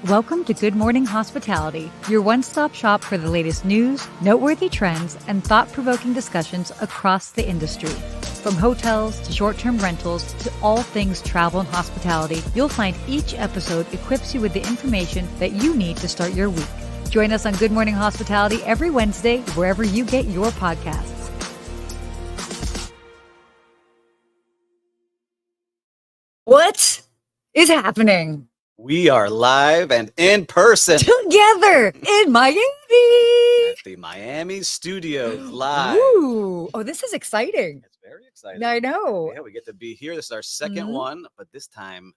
Welcome to Good Morning Hospitality, your one-stop shop for the latest news, noteworthy trends, and thought-provoking discussions across the industry. From hotels to short-term rentals to all things travel and hospitality, you'll find each episode equips you with the information that you need to start your week. Join us on Good Morning Hospitality every Wednesday, wherever you get your podcasts. What is happening? We are live and in person Together in Miami. at the Miami studios live. Ooh. Oh, this is exciting. It's very exciting. I know. Yeah, we get to be here. This is our second one, but this time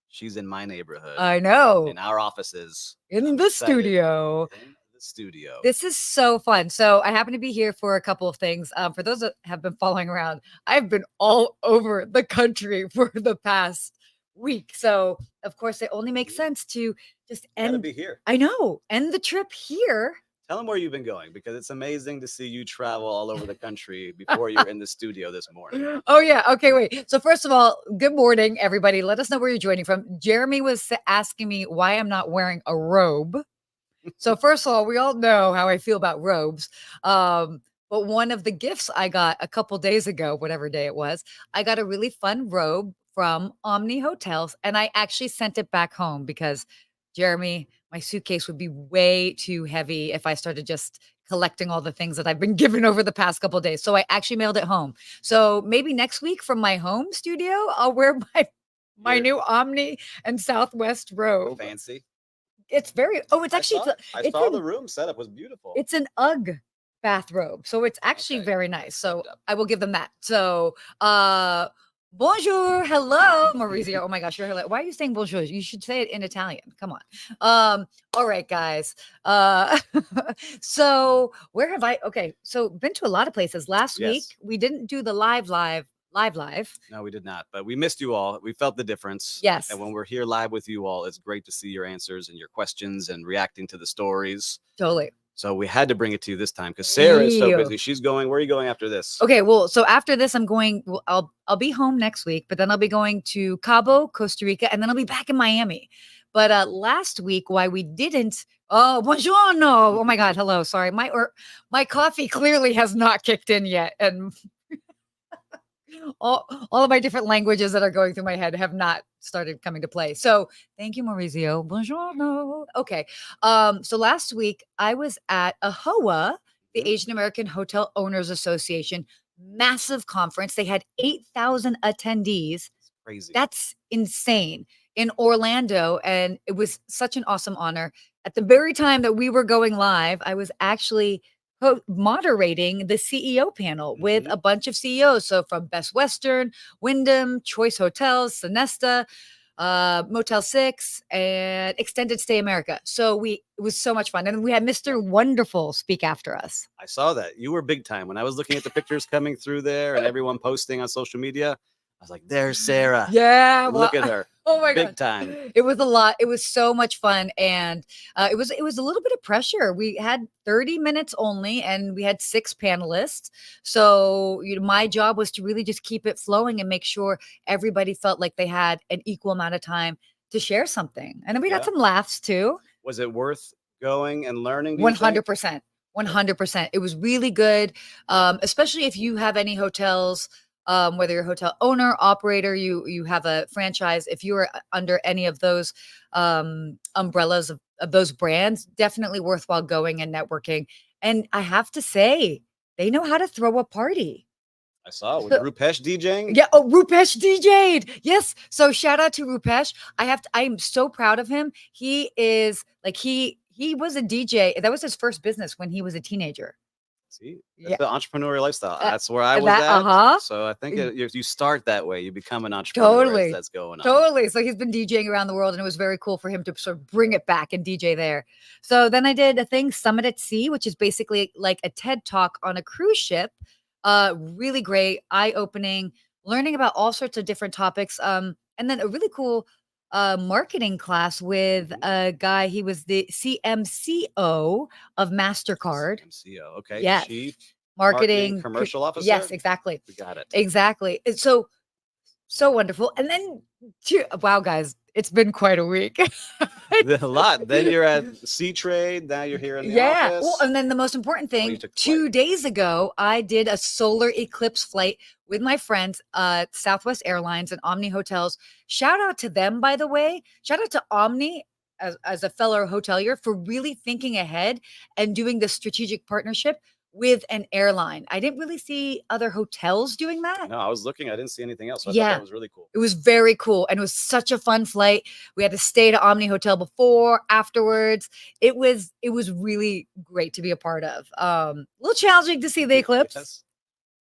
she's in my neighborhood. I know. In our offices. In the studio. In the studio. This is so fun. So I happen to be here for a couple of things. For those that have been following around, I've been all over the country for the past week. So of course it only makes sense to just end. Be here. I know. End the trip here. Tell them where you've been going, because it's amazing to see you travel all over the country before you're in the studio this morning. Oh, yeah. Okay, wait. So first of all, good morning, everybody. Let us know where you're joining from. Jeremy was asking me why I'm not wearing a robe. So first of all, we all know how I feel about robes. But one of the gifts I got a couple days ago, whatever day it was, I got a really fun robe from Omni Hotels, and I actually sent it back home because, Jeremy, my suitcase would be way too heavy if I started just collecting all the things that I've been given over the past couple of days. So I actually mailed it home. So maybe next week from my home studio, I'll wear my new Omni and Southwest robe. Fancy. It's very, it's actually, I saw the room setup was beautiful. It's an UGG bathrobe. So it's actually very nice. So I will give them that. So, bonjour, hello, Maurizio. Oh my gosh, you're hello. Why are you saying bonjour? You should say it in Italian. Come on. All right, guys. So where have I? Okay, so been to a lot of places. Last week we didn't do the live. No, we did not, but we missed you all. We felt the difference. Yes. And when we're here live with you all, it's great to see your answers and your questions and reacting to the stories. Totally. So we had to bring it to you this time because Sarah is so busy. She's going. Where are you going after this? Okay, well, so after this, I'm going. Well, I'll be home next week, but then I'll be going to Cabo, Costa Rica, and then I'll be back in Miami. But last week, why we didn't? Oh, buongiorno! Oh my God, hello. Sorry, my coffee clearly has not kicked in yet, and all of my different languages that are going through my head have not started coming to play. So thank you, Maurizio. Buongiorno. Okay. So last week I was at AHOA, the Asian American Hotel Owners Association, massive conference. They had 8,000 attendees. Crazy. That's insane, in Orlando. And it was such an awesome honor. At the very time that we were going live, I was actually moderating the CEO panel with a bunch of CEOs. So from Best Western, Wyndham, Choice Hotels, Sonesta, Motel 6, and Extended Stay America. So it was so much fun. And we had Mr. Wonderful speak after us. I saw that. You were big time. When I was looking at the pictures coming through there and everyone posting on social media, I was like, there's Sarah. Yeah. Look at her. Oh my God. Big time. It was a lot. It was so much fun. And it was a little bit of pressure. We had 30 minutes only and we had 6 panelists. So my job was to really just keep it flowing and make sure everybody felt like they had an equal amount of time to share something. And then we got some laughs too. Was it worth going and learning? 100%. 100%. It was really good. Especially if you have any hotels, whether you're a hotel owner, operator, you have a franchise, if you are under any of those umbrellas of those brands, definitely worthwhile going and networking. And I have to say, they know how to throw a party. I saw it with Rupesh DJing. Yeah. Oh, Rupesh DJ'd. Yes. So shout out to Rupesh. I'm so proud of him. He is like, he was a DJ. That was his first business when he was a teenager. See, that's the entrepreneurial lifestyle. That's where I was at. So I think you start that way. You become an entrepreneur. Totally. That's going on. Totally. So he's been DJing around the world, and it was very cool for him to sort of bring it back and DJ there. So then I did a thing, Summit at Sea, which is basically like a TED Talk on a cruise ship. Really great, eye-opening, learning about all sorts of different topics. And then a really cool marketing class with a guy. He was the CMCO of MasterCard. CMCO, okay. Yes. Chief Marketing commercial officer. Yes, exactly. We got it. Exactly. It's so wonderful. And then, wow, guys, it's been quite a week. A lot. Then you're at Sea Trade. Now you're here in the office. Well, and then the most important thing, 2 days ago, I did a solar eclipse flight with my friends, Southwest Airlines and Omni Hotels. Shout out to them, by the way. Shout out to Omni as a fellow hotelier for really thinking ahead and doing the strategic partnership with an airline. I didn't really see other hotels doing that. No, I was looking. I didn't see anything else. So I thought that was really cool. It was very cool. And it was such a fun flight. We had to stay at Omni Hotel before, afterwards. It was really great to be a part of. A little challenging to see the eclipse. Yes.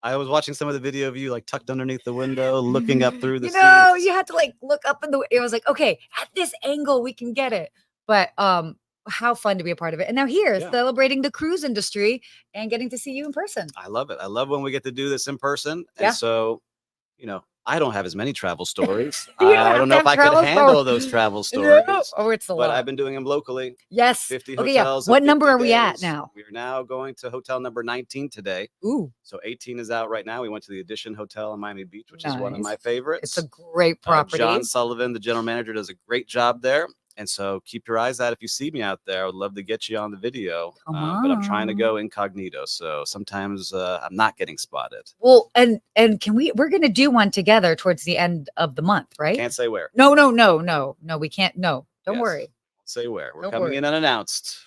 I was watching some of the video of you like tucked underneath the window, looking up through the seats. You had to like look up in the, it was like, okay, at this angle, we can get it. But how fun to be a part of it. And now here, celebrating the cruise industry and getting to see you in person. I love it. I love when we get to do this in person. And so, I don't have as many travel stories. I don't know if I could handle those travel stories. Oh, it's a lot. But I've been doing them locally. Yes. 50 hotels. What number are we at now? We are now going to hotel number 19 today. Ooh. So 18 is out right now. We went to the Edition Hotel in Miami Beach, which is one of my favorites. It's a great property. John Sullivan, the general manager, does a great job there. And so keep your eyes out. If you see me out there, I would love to get you on the video. But I'm trying to go incognito. So sometimes I'm not getting spotted. Well, and we're going to do one together towards the end of the month, right? Can't say where. No, we can't. No, don't worry. Say where. We're coming in unannounced.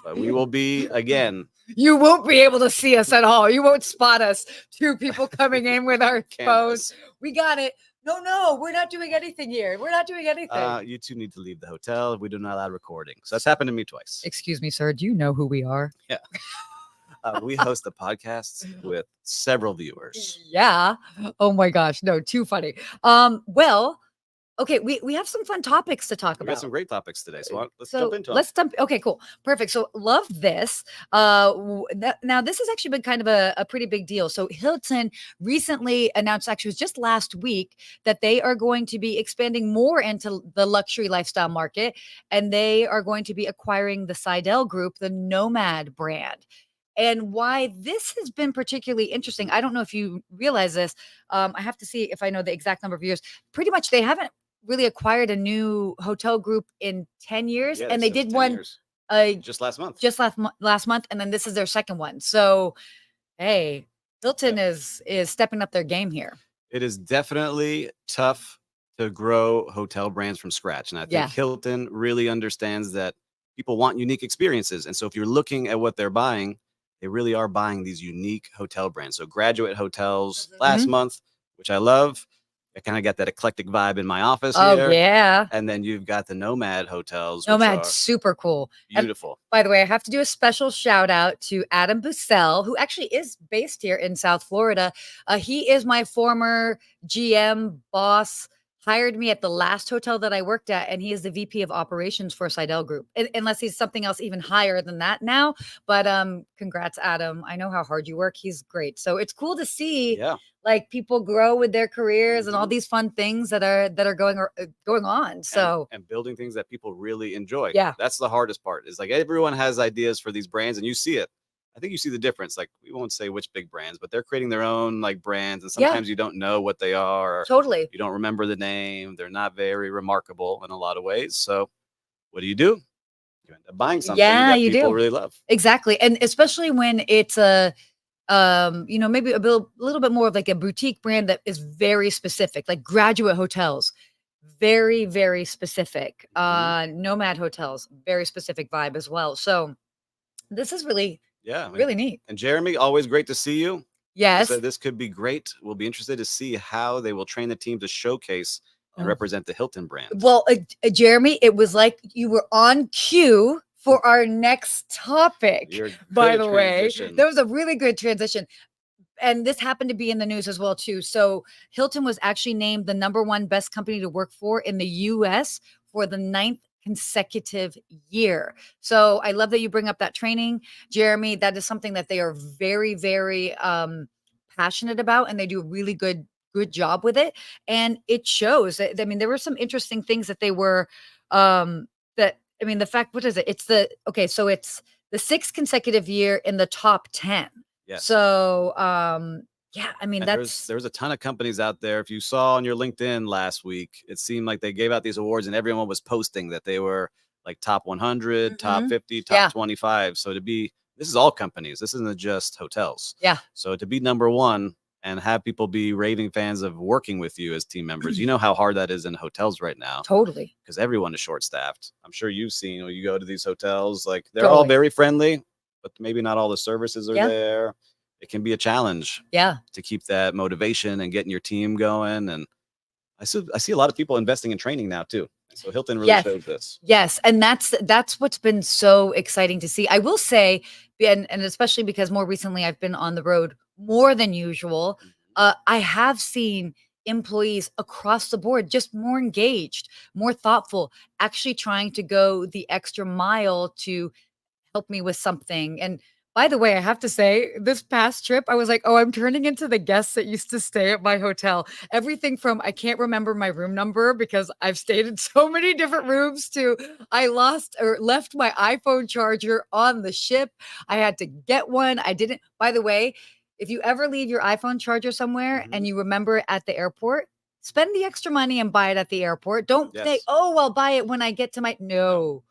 But we will be again. You won't be able to see us at all. You won't spot us. 2 people coming in with our phones. We got it. No, we're not doing anything here. We're not doing anything. You two need to leave the hotel. We do not allow recording. So that's happened to me twice. Excuse me, sir. Do you know who we are? Yeah. We host a podcast with several viewers. Yeah. Oh my gosh. No, too funny. Well, okay, we have some fun topics to talk about. We got some great topics today, so let's jump into them. Okay, cool. Perfect. So love this. Now, this has actually been kind of a pretty big deal. So Hilton recently announced, actually it was just last week, that they are going to be expanding more into the luxury lifestyle market, and they are going to be acquiring the Sydell group, the NoMad brand. And why this has been particularly interesting, I don't know if you realize this. I have to see if I know the exact number of years. Pretty much they haven't really acquired a new hotel group in 10 years. And they did one just last month. Last month. And then this is their second one. So, hey, Hilton is stepping up their game here. It is definitely tough to grow hotel brands from scratch. And I think Hilton really understands that people want unique experiences. And so if you're looking at what they're buying, they really are buying these unique hotel brands. So Graduate Hotels last month, which I love. I kind of got that eclectic vibe in my office here. Oh, yeah. And then you've got the NoMad hotels. NoMad, super cool. Beautiful. And by the way, I have to do a special shout out to Adam Bussell, who actually is based here in South Florida. He is my former GM boss, hired me at the last hotel that I worked at, and he is the VP of operations for Sydell Group, unless he's something else even higher than that now. But congrats, Adam. I know how hard you work. He's great. So it's cool to see like people grow with their careers and all these fun things that are going on. So and building things that people really enjoy. Yeah. That's the hardest part, is like everyone has ideas for these brands and you see it. I think you see the difference. Like, we won't say which big brands, but they're creating their own like brands. And sometimes you don't know what they are. Totally. You don't remember the name. They're not very remarkable in a lot of ways. So what do? You end up buying something that people really love. Exactly. And especially when it's maybe a little bit more of like a boutique brand that is very specific, like Graduate Hotels. Very, very specific. NoMad Hotels, very specific vibe as well. So this is really really neat. And Jeremy, always great to see you. Yes. This could be great. We'll be interested to see how they will train the team to showcase and represent the Hilton brand. Well, Jeremy, it was like you were on cue for our next topic. By the way, that was a really good transition. And this happened to be in the news as well, too. So Hilton was actually named the #1 best company to work for in the U.S. for the 9th consecutive year. So I love that you bring up that training, Jeremy. That is something that they are very, very passionate about, and they do a really good job with it. And it shows. I mean, there were some interesting things that they were the fact, what is it? It's the 6th consecutive year in the top 10. Yes. So I mean, there's a ton of companies out there. If you saw on your LinkedIn last week, it seemed like they gave out these awards and everyone was posting that they were like top 100, top Mhm. 50, top Yeah. 25. So this is all companies. This isn't just hotels. Yeah. So to be number one and have people be raving fans of working with you as team members, you know how hard that is in hotels right now Totally. because everyone is short staffed. I'm sure you've seen when you go to these hotels, like they're all Totally. very friendly, but maybe not all the services are Yeah. there. It can be a challenge Yeah. to keep that motivation and getting your team going. And I see a lot of people investing in training now too. So Hilton really Yes. shows this. Yes, and that's what's been so exciting to see. I will say, and especially because more recently I've been on the road more than usual, Mhm. I have seen employees across the board just more engaged, more thoughtful, actually trying to go the extra mile to help me with something. And by the way, I have to say, this past trip, I was like, oh, I'm turning into the guests that used to stay at my hotel. Everything from I can't remember my room number because I've stayed in so many different rooms to I lost or left my iPhone charger on the ship. I had to get one. I didn't. By the way, if you ever leave your iPhone charger somewhere and Mhm. you remember it at the airport, spend the extra money and buy it at the airport. Don't say, Yes. oh, I'll buy it when I get to my. No,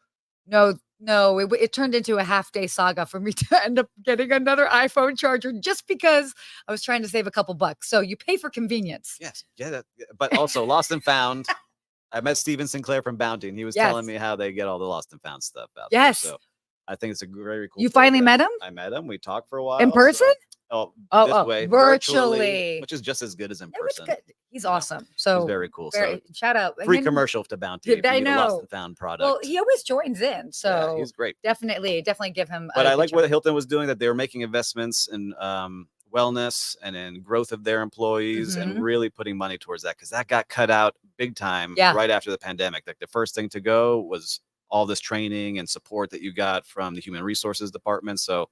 no, it turned into a half-day saga for me to end up getting another iPhone charger just because I was trying to save a couple bucks. So you pay for convenience. Yes. Yeah. But also lost and found. I met Steven Sinclair from Bounty, and he was telling Yes. me how they get all the lost and found stuff out there. Yes. So I think it's a very cool You finally program. met him I met him. We talked for a in while. person? This Oh, way, virtually, virtually. which is just as good as in It was person. good. He's You know, awesome. he's So very cool. So very shout out. free commercial to Bounty if you I need a lost know. and found Well, product. he always joins in. Yeah, So he's great. definitely give him But a I good like shout what out. Hilton was doing, that they were making investments in wellness and in growth of their employees and Mhm. really putting money towards that because that got cut out big time Yeah. right after the pandemic. Like the first thing to go was all this training and support that you got from the human resources department. So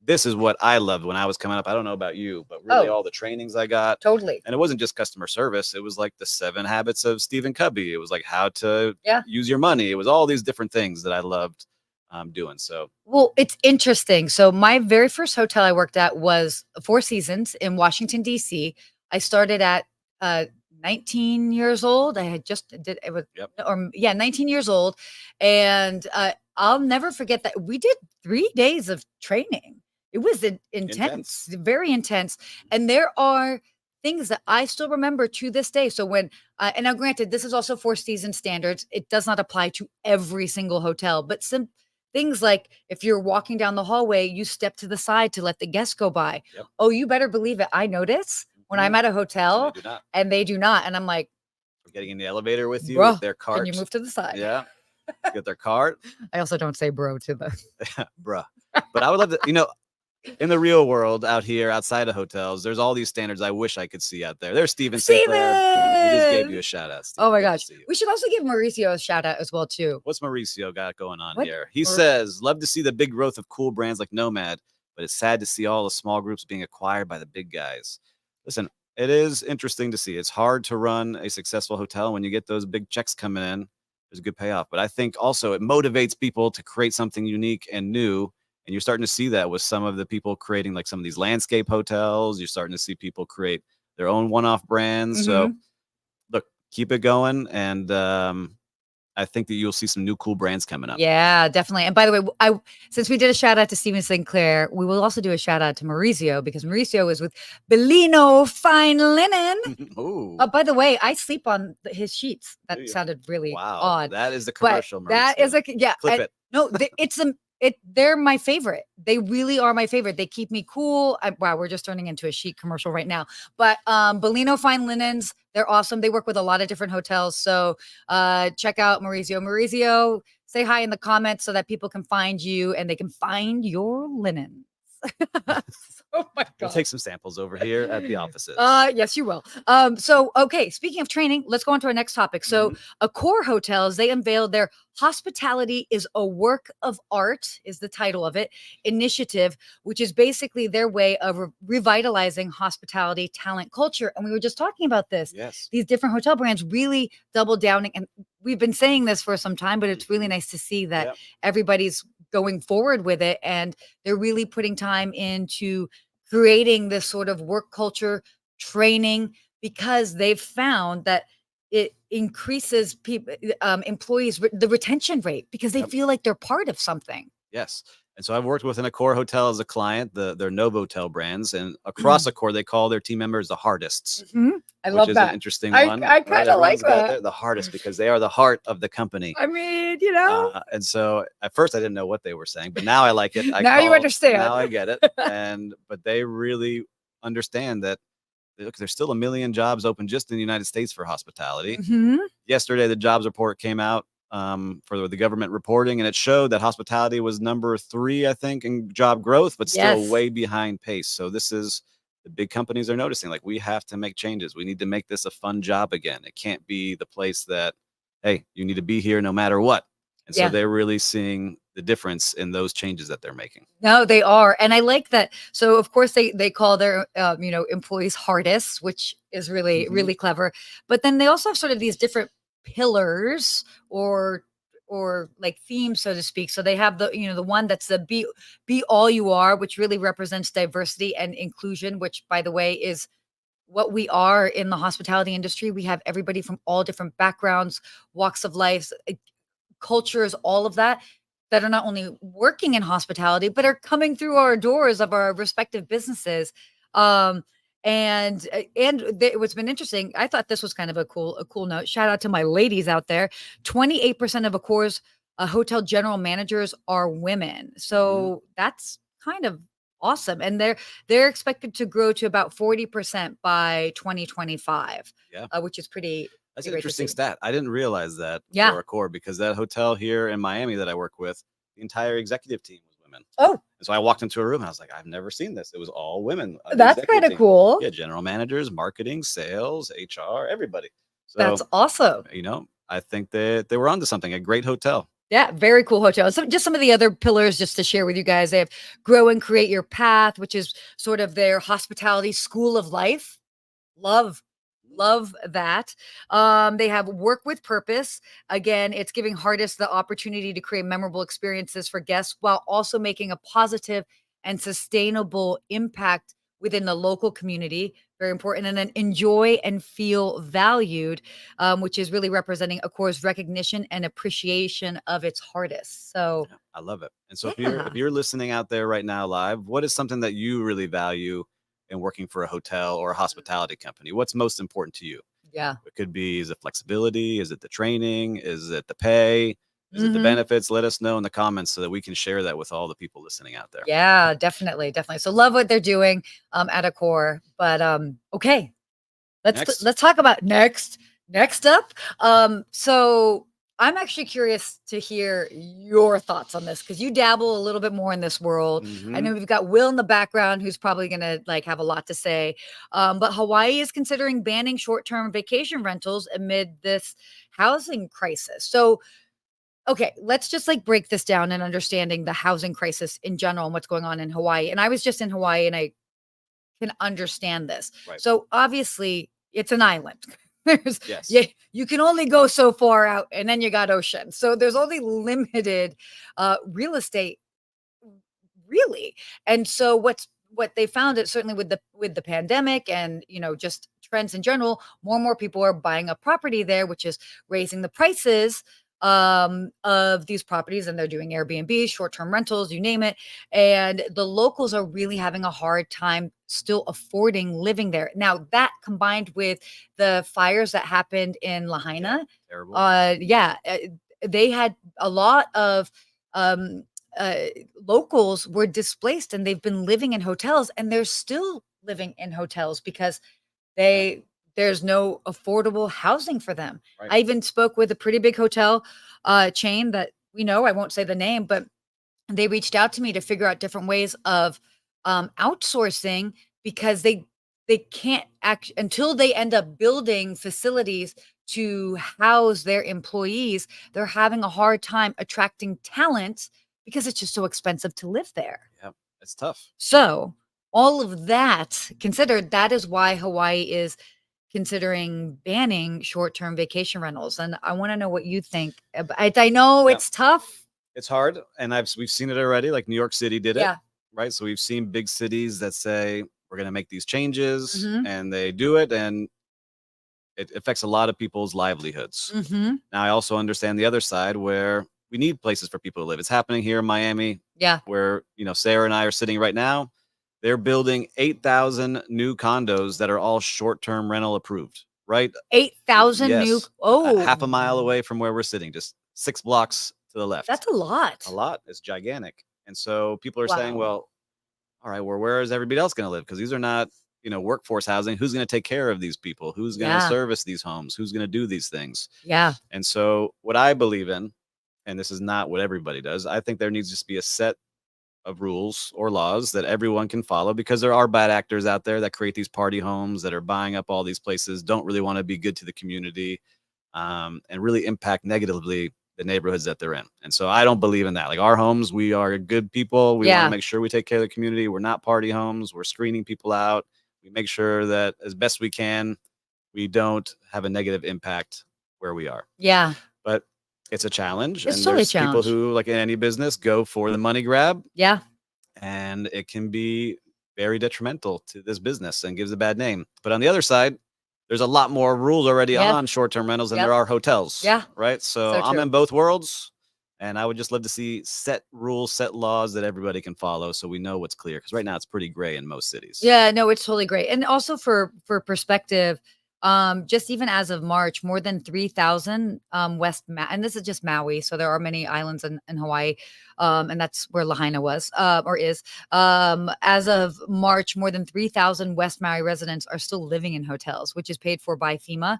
this is what I loved when I was coming up. I don't know about you, but really Oh. all the trainings I got. Totally. And it wasn't just customer service. It was like the 7 habits of Stephen Covey. It was like how to Yeah. use your money. It was all these different things that I loved doing. So Well, it's interesting. So my very first hotel I worked at was Four Seasons in Washington, D.C. I started at 19 years old. I had just did it was Yep. or yeah, 19 years old. And I'll never forget that we did 3 days of training. It was intense, very intense. And there are things that I still remember to this day. So when and now granted, this is also Four Seasons standards. It does not apply to every single hotel, but things like if you're walking down the hallway, you step to the side to let the guests go by. Yep. Oh, you better believe it. I notice when I'm at a hotel do not. and they do not. And I'm like, Getting in the elevator with you bro, with their cart. can you move to the side? Yeah. Get their cart. I also don't say bro to the Bruh. But I would love to, in the real world out here outside of hotels, there's all these standards I wish I could see out there. There's Steven Sinclair. He just gave you a shout out, Steven. Oh my Good to gosh. see you. We should also give Mauricio a shout out as well, too. What's Mauricio got going on What? here? He says, love to see the big growth of cool brands like NoMad, but it's sad to see all the small groups being acquired by the big guys. Listen, it is interesting to see. It's hard to run a successful hotel when you get those big checks coming in. There's a good payoff. But I think also it motivates people to create something unique and new. And you're starting to see that with some of the people creating like some of these landscape hotels. You're starting to see people create their own one-off brands. So look, keep it going. And I think that you'll see some new cool brands coming up. Yeah, definitely. And by the way, since we did a shout out to Steven Sinclair, we will also do a shout out to Mauricio because Mauricio is with Bellino Fine Linen. Ooh. By the way, I sleep on his sheets. That sounded really odd. That is the commercial. But that is Clip it. No, they're my favorite. They really are my favorite. They keep me cool. Wow, we're just turning into a sheet commercial right now. But Bellino Fine Linens, they're awesome. They work with a lot of different hotels. So check out Mauricio. Mauricio, say hi in the comments so that people can find you and they can find your linens. Oh my God. We'll take some samples over here at the offices. Yes, you will. So okay, speaking of training, let's go on to our next topic. So Accor hotels, they unveiled their Hospitality is a Work of Art, is the title of it, initiative, which is basically their way of revitalizing hospitality talent culture. And we were just talking about this. Yes. These different hotel brands really double down, and we've been saying this for some time, but it's really nice to see that everybody's going forward with it and they're really putting time into creating this sort of work culture training because they've found that increases people, employees, the retention rate because they feel like they're part of something. Yes. And so I've worked with an Accor hotel as a client, their Novotel brands, and across Accor, they call their team members the Hardists, I which love is an that. interesting I one, kind right? of like Everyone's got that. the hardest because they are the heart of the company. I mean, you know, And so at first I didn't know what they were saying, but now I like it. now you understand. Now I get it. But they really understand that look, there's still 1 million jobs open just in the United States for hospitality. Yesterday, the jobs report came out for the government reporting, and it showed that hospitality was number 3, I think, in job growth, but still way behind pace. So this is the big companies are noticing, like, we have to make changes. We need to make this a fun job again. It can't be the place that, hey, you need to be here no matter what. And so they're really seeing the difference in those changes that they're making. No, they are. And I like that. So of course they call their, employees Hardists, which is really, really clever. But then they also have sort of these different pillars or like themes, so to speak. So they have the one that's the be all you are, which really represents diversity and inclusion, which by the way is what we are in the hospitality industry. We have everybody from all different backgrounds, walks of life, cultures, all of that are not only working in hospitality, but are coming through our doors of our respective businesses. What's been interesting, I thought this was kind of a cool note. Shout out to my ladies out there. 28% of Accor's hotel general managers are women. So that's kind of awesome. And they're expected to grow to about 40% by 2025. Which is pretty. That's an interesting stat. I didn't realize that for Accor because that hotel here in Miami that I work with, the entire executive team was women. Oh. And so I walked into a room and I was like, I've never seen this. It was all women. That's kind of cool. Yeah, general managers, marketing, sales, HR, everybody. So that's awesome. I think they were onto something. A great hotel. Yeah, very cool hotel. So just some of the other pillars just to share with you guys. They have Grow and Create Your Path, which is sort of their hospitality school of life. Love that. They have Work with Purpose. Again, it's giving Hardists the opportunity to create memorable experiences for guests while also making a positive and sustainable impact within the local community. Very important. And then Enjoy and Feel Valued, which is really representing Accor's recognition and appreciation of its Hardists. So I love it. And so if you're listening out there right now live, what is something that you really value in working for a hotel or a hospitality company? What's most important to you? Yeah. It could be, is it flexibility? Is it the training? Is it the pay? Is it the benefits? Let us know in the comments so that we can share that with all the people listening out there. Yeah, definitely. So love what they're doing at Accor. But okay. Let's talk about next up. So I'm actually curious to hear your thoughts on this because you dabble a little bit more in this world. I know we've got Will in the background who's probably going to have a lot to say. But Hawaii is considering banning short-term vacation rentals amid this housing crisis. So, okay, let's just break this down and understanding the housing crisis in general and what's going on in Hawaii. And I was just in Hawaii and I can understand this. Right. So obviously it's an island. You can only go so far out and then you got ocean. So there's only limited real estate really. And so what they found it certainly with the pandemic and just trends in general, more and more people are buying a property there, which is raising the prices of these properties, and they're doing Airbnb, short-term rentals, you name it. And the locals are really having a hard time still affording living there. Now that combined with the fires that happened in Lahaina, terrible. They had a lot of locals were displaced and they've been living in hotels and they're still living in hotels because there's no affordable housing for them. Right. I even spoke with a pretty big hotel chain that I won't say the name, but they reached out to me to figure out different ways of outsourcing because they can't act until they end up building facilities to house their employees. They're having a hard time attracting talent because it's just so expensive to live there. Yeah, it's tough. So all of that considered, that is why Hawaii is considering banning short-term vacation rentals. And I want to know what you think. I know it's tough. It's hard. And we've seen it already. Like New York City did it. Right. So we've seen big cities that say, we're going to make these changes and they do it. And it affects a lot of people's livelihoods. Mm-hmm. Now, I also understand the other side where we need places for people to live. It's happening here in Miami, Yeah. where, Sarah and I are sitting right now. They're building 8,000 new condos that are all short-term rental approved, right? 8,000 new. Yes. Oh, Half a mile away from where we're sitting, just 6 blocks to the left. that's a lot. A lot. It's gigantic. And so people are saying, Wow. well, all right, well, where is everybody else going to live? Because these are not, workforce housing. Who's going to take care of these people? Who's going to Yeah. service these homes? Who's going to do these things? Yeah. And so what I believe in, and this is not what everybody does, I think there needs to just be a set of rules or laws that everyone can follow, because there are bad actors out there that create these party homes that are buying up all these places, don't really want to be good to the community, and really impact negatively the neighborhoods that they're in. And so I don't believe in that. Like, our homes, we are good people. We want Yeah. to make sure we take care of the community. We're not party homes. We're screening people out. We make sure that as best we can, we don't have a negative impact where we are. Yeah. But it's a challenge. It's And totally a there's people challenge. who, like in any business, go for the money grab, Yeah. and it can be very detrimental to this business and gives a bad name. But on the other side, there's a lot more rules already Yeah. on short-term rentals than Yep. there are hotels. Yeah. Right. So So I'm true. in both worlds, and I would just love to see set rules, set laws that everybody can follow, so we know what's clear. Because right now it's pretty gray in most cities. Yeah, no, it's totally great. And also for perspective, just even as of March, more than 3,000 and this is just Maui, so there are many islands in Hawaii, and that's where Lahaina was, or is. As of March, more than 3,000 West Maui residents are still living in hotels, which is paid for by FEMA.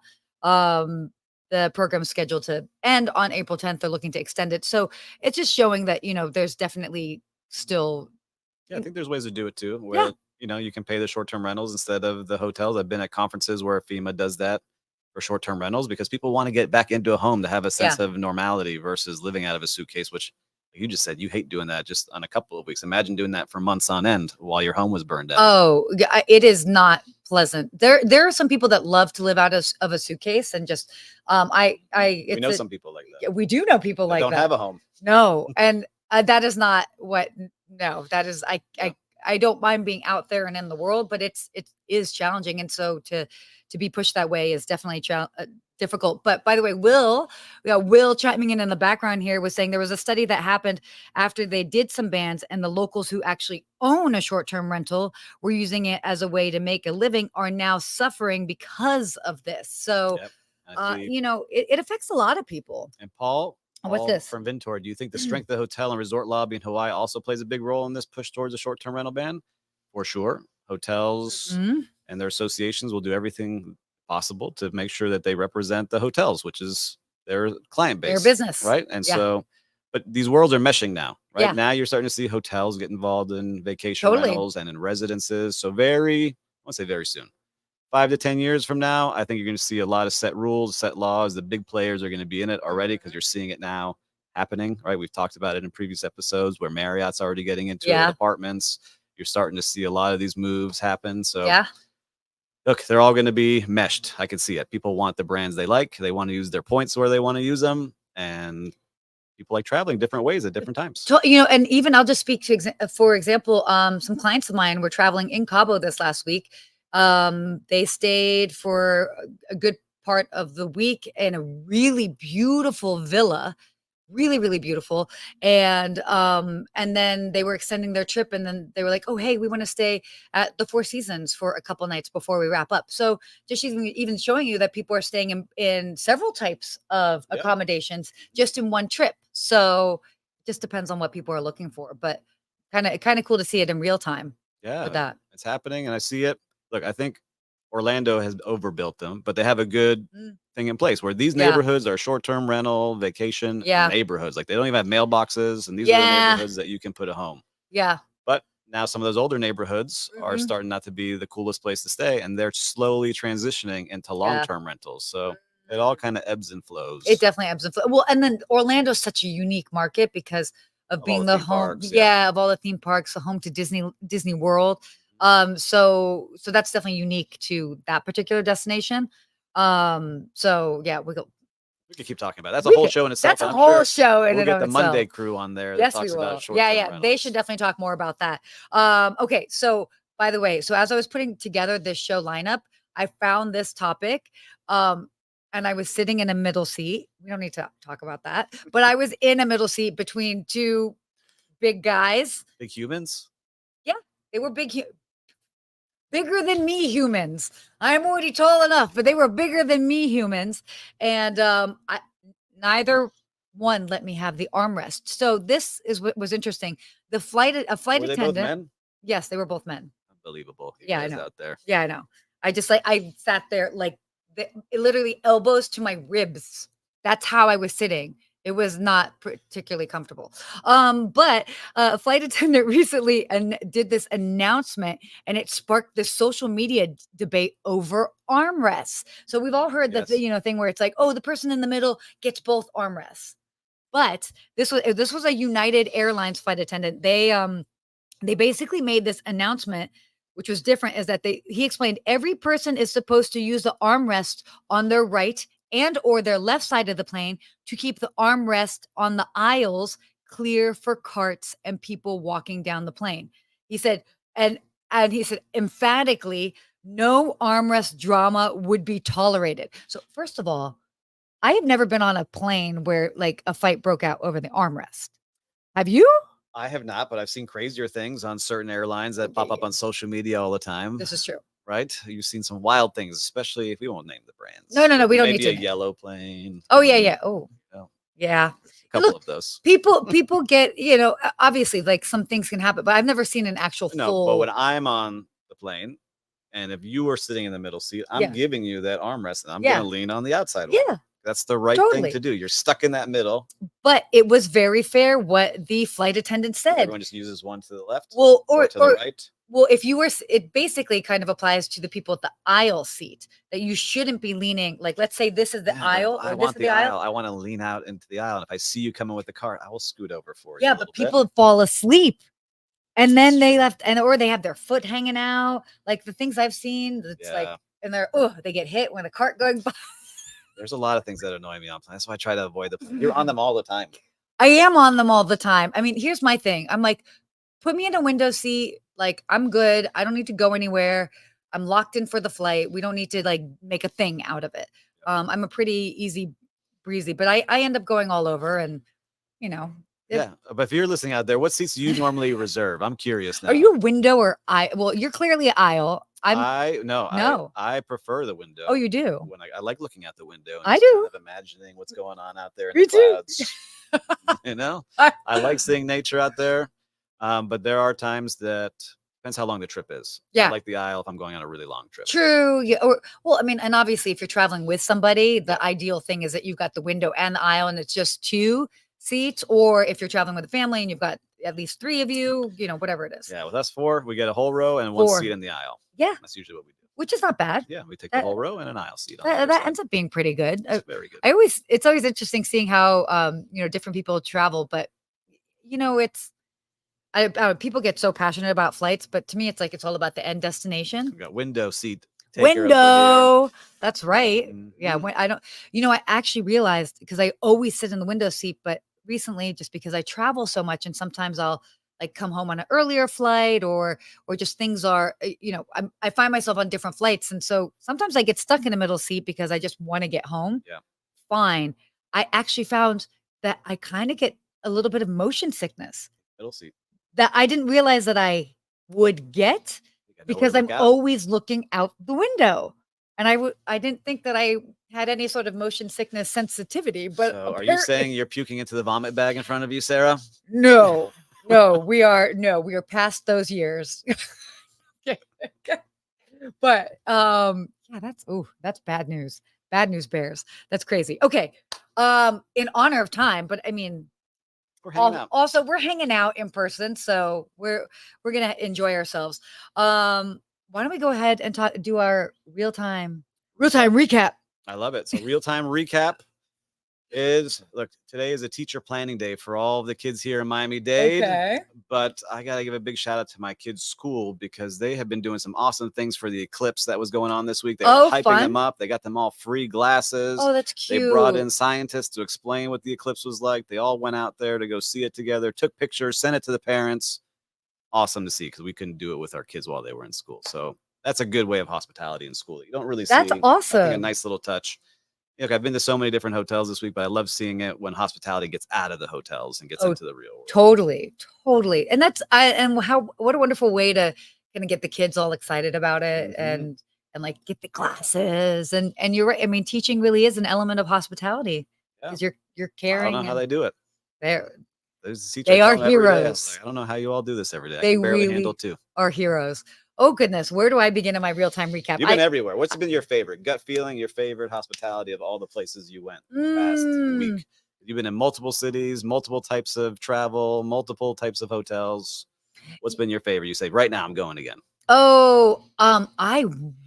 The program is scheduled to end on April 10th. They're looking to extend it. So it's just showing that, there's definitely still. Yeah, I think there's ways to do it too, Yeah. where you can pay the short-term rentals instead of the hotels. I've been at conferences where FEMA does that for short-term rentals, because people want to get back into a home to have a sense of normality versus living out of a suitcase, which you just said you hate doing that just on a couple of weeks. Imagine doing that for months on end while your home was burned down. Oh, yeah, it is not pleasant. There are some people that love to live out of a suitcase and just We it's know some people like that. we do know people that like don't that. have a home. No, and that is not what. No, that is Yeah. I don't mind being out there and in the world, but it is challenging, and so to be pushed that way is definitely difficult. But by the way, Will chiming in the background here was saying there was a study that happened after they did some bans, and the locals who actually own a short-term rental were using it as a way to make a living are now suffering because of this. So, Yep. I see. It affects a lot of people. And Paul What's this? from Vintor, do you think the strength of the hotel and resort lobby in Hawaii also plays a big role in this push towards a short-term rental ban? For sure. Hotels Mhm. and their associations will do everything possible to make sure that they represent the hotels, which is their client base. Their business. Right. And Yeah. so, but these worlds are meshing now, right? Yeah. Now you're starting to see hotels get involved in vacation Totally. rentals and in residences. So I won't say very soon, 5 to 10 years from now, I think you're going to see a lot of set rules, set laws. The big players are going to be in it already, because you're seeing it now happening, right? We've talked about it in previous episodes where Marriott's already getting into it Yeah. with apartments. You're starting to see a lot of these moves happen. So Yeah. look, they're all going to be meshed. I can see it. People want the brands they like. They want to use their points where they want to use them. And people like traveling different ways at different times. So, and even I'll just speak to, for example, some clients of mine were traveling in Cabo this last week. They stayed for a good part of the week in a really beautiful villa, really, really beautiful. And then they were extending their trip, and then they were like, oh, hey, we want to stay at the Four Seasons for a couple nights before we wrap up. So just even showing you that people are staying in several types of accommodations just in one trip. So it just depends on what people are looking for, but kind of cool to see it in real time. Yeah, with that. it's happening, and I see it. Look, I think Orlando has overbuilt them, but they have a good thing in place where these neighborhoods are short-term rental, vacation neighborhoods. Like, they don't even have mailboxes, and these are the neighborhoods that you can put a home. Yeah. But now some of those older neighborhoods are starting not to be the coolest place to stay, and they're slowly transitioning into long-term rentals. So it all kind of ebbs and flows. It definitely ebbs and flows. Well, and then Orlando's such a unique market because of being the home, of all the theme parks, the home to Disney World. So that's definitely unique to that particular destination. So yeah, we could keep talking about it. That's a whole show in itself. That's a whole show in we'll and get of the itself. Monday crew on there. Yes, that talks we will. about short-term rentals. They should definitely talk more about that. Okay, so by the way, so as I was putting together this show lineup, I found this topic, and I was sitting in a middle seat. We don't need to talk about that, but I was in a middle seat between two big guys. Big humans? Yeah, they were bigger than me humans. I'm already tall enough, but they were bigger than me humans, and neither one let me have the armrest. So this is what was interesting. A flight Were they both attendant. men? Yes, they were both men. Unbelievable. You Yeah, I guys know. out there. Yeah, I know. I sat there like literally elbows to my ribs. That's how I was sitting. It was not particularly comfortable. But a flight attendant recently did this announcement, and it sparked this social media debate over armrests. So we've all heard Yes. the thing where it's like, oh, the person in the middle gets both armrests. But this was a United Airlines flight attendant. They basically made this announcement, which was different, is that he explained every person is supposed to use the armrest on their right and or their left side of the plane to keep the armrest on the aisles clear for carts and people walking down the plane. He said, and he said emphatically, no armrest drama would be tolerated. So first of all, I have never been on a plane where like a fight broke out over the armrest. Have you? I have not, but I've seen crazier things on certain airlines that pop up on social media all the time. This is true. Right? You've seen some wild things, especially if we won't name the brands. No, we don't need maybe to. a yellow plane. Oh, yeah. Oh, yeah. A couple Look, of those. people get, obviously like some things can happen, but I've never seen an actual No, but when I'm on the plane and if you are sitting in the middle seat, I'm giving you that armrest and I'm going to lean on the outside one. Yeah. That's the right thing to do. You're stuck in that middle. But it was very fair what the flight attendant said. Everyone just uses one to the left. Well, or to the right. Well, if you were, it basically kind of applies to the people at the aisle seat that you shouldn't be leaning. Like, let's say this is the aisle. I want the aisle. I want to lean out into the aisle. If I see you coming with the cart, I will scoot over for you. Yeah, but people fall asleep. And then they left, or they have their foot hanging out. Like the things I've seen, it's like, and they get hit when a cart going by. There's a lot of things that annoy me on planes. That's why I try to avoid them. You're on them all the time. I am on them all the time. I mean, here's my thing. I'm like, put me in a window seat. Like, I'm good. I don't need to go anywhere. I'm locked in for the flight. We don't need to like make a thing out of it. I'm a pretty easy breezy, but I end up going all over and, Yeah, but if you're listening out there, what seats do you normally reserve? I'm curious now. Are you window or aisle? Well, you're clearly aisle. No. I prefer the window. Oh, you do? When I like looking out the window. And I do. Kind of imagining what's going on out there in the clouds. I like seeing nature out there, but there are times that depends how long the trip is. Yeah, I like the aisle if I'm going on a really long trip. True. Yeah. Well, I mean, and obviously, if you're traveling with somebody, the ideal thing is that you've got the window and the aisle, and it's just two seats. Or if you're traveling with a family and you've got at least three of you, whatever it is. Yeah, with us four, we get a whole row and one seat in the aisle. Yeah, that's usually what we do. Which is not bad. Yeah, we take the whole row and an aisle seat. That ends up being pretty good. It's very good. It's always interesting seeing how different people travel, but it's people get so passionate about flights, but to me, it's like it's all about the end destination. We got window seat. Window. That's right. Mm-hmm. Yeah. When I don't, I actually realized because I always sit in the window seat, but recently, just because I travel so much, and sometimes I'll like come home on an earlier flight, or just things are, I find myself on different flights, and so sometimes I get stuck in the middle seat because I just want to get home. Yeah. Fine. I actually found that I kind of get a little bit of motion sickness. Middle seat. That I didn't realize that I would get because I'm always looking out the window. And I didn't think that I had any sort of motion sickness sensitivity, but so are you saying you're puking into the vomit bag in front of you, Sarah? No, we are past those years. But that's bad news. Bad news bears. That's crazy. Okay. In honor of time, but I mean, we're hanging out. Also, we're hanging out in person, so we're gonna enjoy ourselves. Why don't we go ahead and do our real-time recap? I love it. So real-time recap is, look, today is a teacher planning day for all of the kids here in Miami-Dade. Okay. But I got to give a big shout out to my kids' school because they have been doing some awesome things for the eclipse that was going on this week. They were hyping them up. They got them all free glasses. Oh, that's cute. They brought in scientists to explain what the eclipse was like. They all went out there to go see it together, took pictures, sent it to the parents. Awesome to see because we couldn't do it with our kids while they were in school. So that's a good way of hospitality in school. You don't really That's see. I think a awesome. nice little touch. Look, I've been to so many different hotels this week, but I love seeing it when hospitality gets out of the hotels and gets Oh, into the real world. totally, totally. And what a wonderful way to kind of get the kids all excited about it and like get the classes and you're right. I mean, teaching really is an element of hospitality Yeah. because you're I don't know caring how and they do it. they're There's a teacher they I are tell them every day, I was heroes. like, I don't know how you all do this every day. I They can barely handle really 2. are heroes. Oh goodness, where do I begin in my real-time recap? You've been everywhere. What's been your favorite gut feeling, your favorite hospitality of all the places you went in the past week? You've been in multiple cities, multiple types of travel, multiple types of hotels. What's been your favorite? You say, right now I'm going again. Oh, I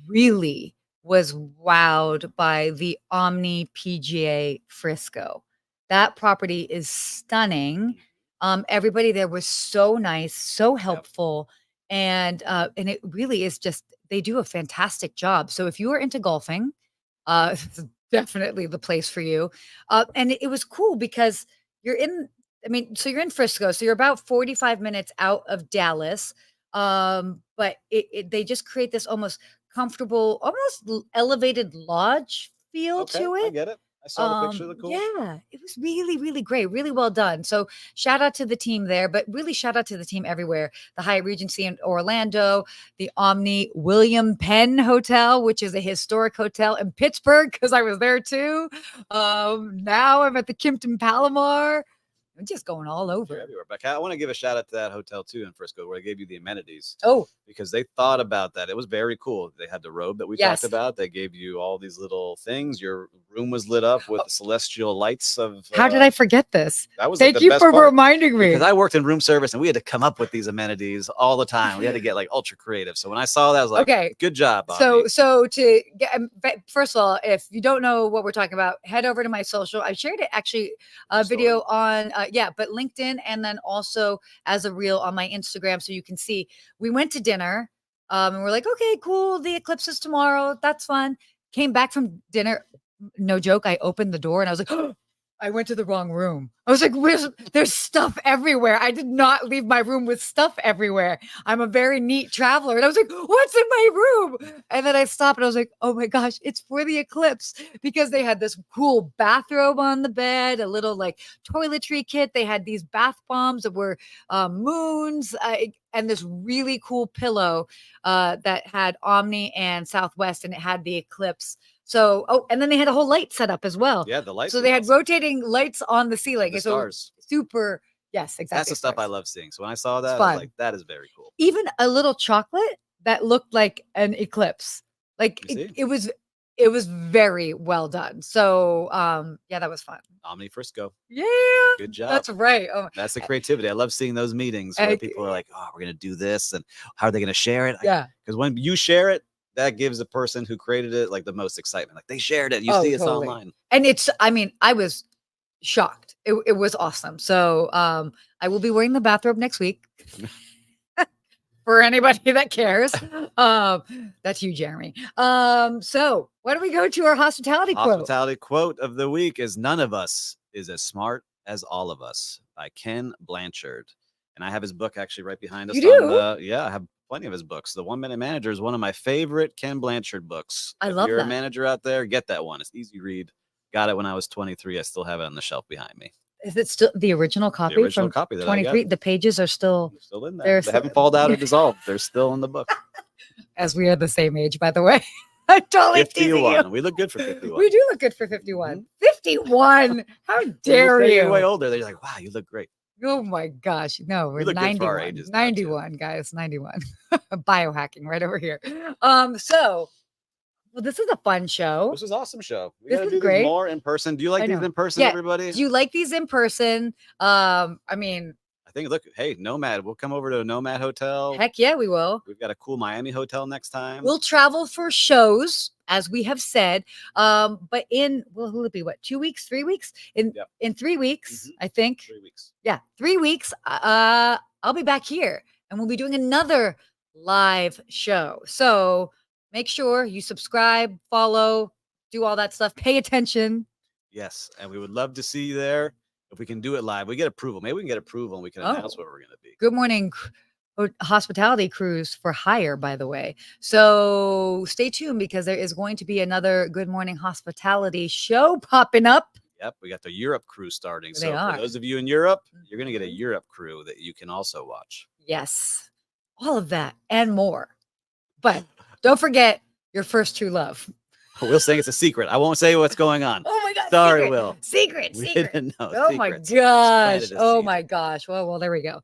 really was wowed by the Omni PGA Frisco. That property is stunning. Everybody there was so nice, so helpful, and it really is just they do a fantastic job. So if you are into golfing, this is definitely the place for you. And it was cool because you're in. I mean, so you're in Frisco, so you're about 45 minutes out of Dallas. But they just create this almost comfortable, almost elevated lodge feel Okay, to I it. get it. I saw the picture. Cool. Yeah, it was really, really great, really well done. So shout out to the team there, but really shout out to the team everywhere. The Hyatt Regency in Orlando, the Omni William Penn Hotel, which is a historic hotel in Pittsburgh, because I was there too. Now I'm at the Kimpton Palomar. I'm just going all over. You're everywhere. But I want to give a shout out to that hotel too in Frisco where I gave you the amenities. Oh, because they thought about that. It was very cool. They had the robe that we talked about. They gave you all these little things. Your room was lit up with the celestial lights of. How did I forget this? That was Thank like the you best for part, reminding me. because I worked in room service and we had to come up with these amenities all the time. We had to get like ultra creative. So when I saw that, I was like, okay, good job. So to get first of all, if you don't know what we're talking about, head over to my social. I shared it actually a video on but LinkedIn and then also as a reel on my Instagram so you can see. We went to dinner. And we're like, okay, cool. The eclipse is tomorrow. That's fun. Came back from dinner. No joke. I opened the door and I was like, oh, I went to the wrong room. I was like, there's stuff everywhere. I did not leave my room with stuff everywhere. I'm a very neat traveler. And I was like, what's in my room? And then I stopped and I was like, oh my gosh, it's for the eclipse because they had this cool bathrobe on the bed, a little like toiletry kit. They had these bath bombs that were moons and this really cool pillow that had Omni and Southwest and it had the eclipse. So, and then they had a whole light set up as well. Yeah, the lights. So they had rotating lights on the ceiling. The stars. Super. Yes, exactly. That's the stuff I love seeing. So when I saw that, I was like, that is very cool. Even a little chocolate that looked like an eclipse. Like it was very well done. So that was fun. Omni Frisco. Yeah. Good job. That's right. Oh, that's the creativity. I love seeing those meetings where people are like, oh, we're going to do this. And how are they going to share it? Yeah. Because when you share it, that gives the person who created it like the most excitement. Like they shared it. You see it's online. And I was shocked. It was awesome. So I will be wearing the bathrobe next week. For anybody that cares. That's you, Jeremy. So why don't we go to our hospitality quote? Hospitality quote of the week is none of us is as smart as all of us by Ken Blanchard. And I have his book actually right behind us. You do? Yeah, I have plenty of his books. The 1 Minute Manager is one of my favorite Ken Blanchard books. I love that. If you're a manager out there, get that one. It's easy read. Got it when I was 23. I still have it on the shelf behind me. Is it still the original copy? The original from copy that 23? The pages are still in there. They haven't fallen out or dissolved. They're still in the book. As we are the same age, by the way. I'm totally 51. We look good for 51. We do look good for 51. 51. How dare you? You're way older. They're like, wow, you look great. Oh my gosh. No, we're 91. 91, guys. 91. Biohacking right over here. Well, this is a fun show. This is an awesome show. We this gotta is do great. These more in person. Do you like these in person, everybody? Do you like these in person? I think, look, hey, NoMad. We'll come over to a NoMad hotel. Heck yeah, we will. We've got a cool Miami hotel next time. We'll travel for shows, as we have said. But will it be what, 2 weeks, 3 weeks? In 3 weeks, I think. 3 weeks. Yeah, 3 weeks. I'll be back here and we'll be doing another live show. So make sure you subscribe, follow, do all that stuff. Pay attention. Yes, and we would love to see you there. If we can do it live, we get approval. Maybe we can get approval and we can announce what we're going to be. Good morning, hospitality cruise for hire, by the way. So stay tuned because there is going to be another Good Morning Hospitality show popping up. Yep, we got the Europe cruise starting. They So are. for those of you in Europe, you're going to get a Europe crew that you can also watch. Yes, all of that and more. But don't forget your first true love. Will's saying it's a secret. I won't say what's going on. Oh my God. Sorry, secret, Will. Secret. We Secret. didn't know. Oh Secrets. my gosh. Planted a Oh seed. my gosh. Well, there we go.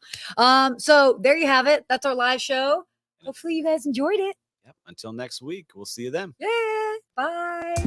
So there you have it. That's our live show. Hopefully you guys enjoyed it. Yep. Until next week, we'll see you then. Yeah. Bye.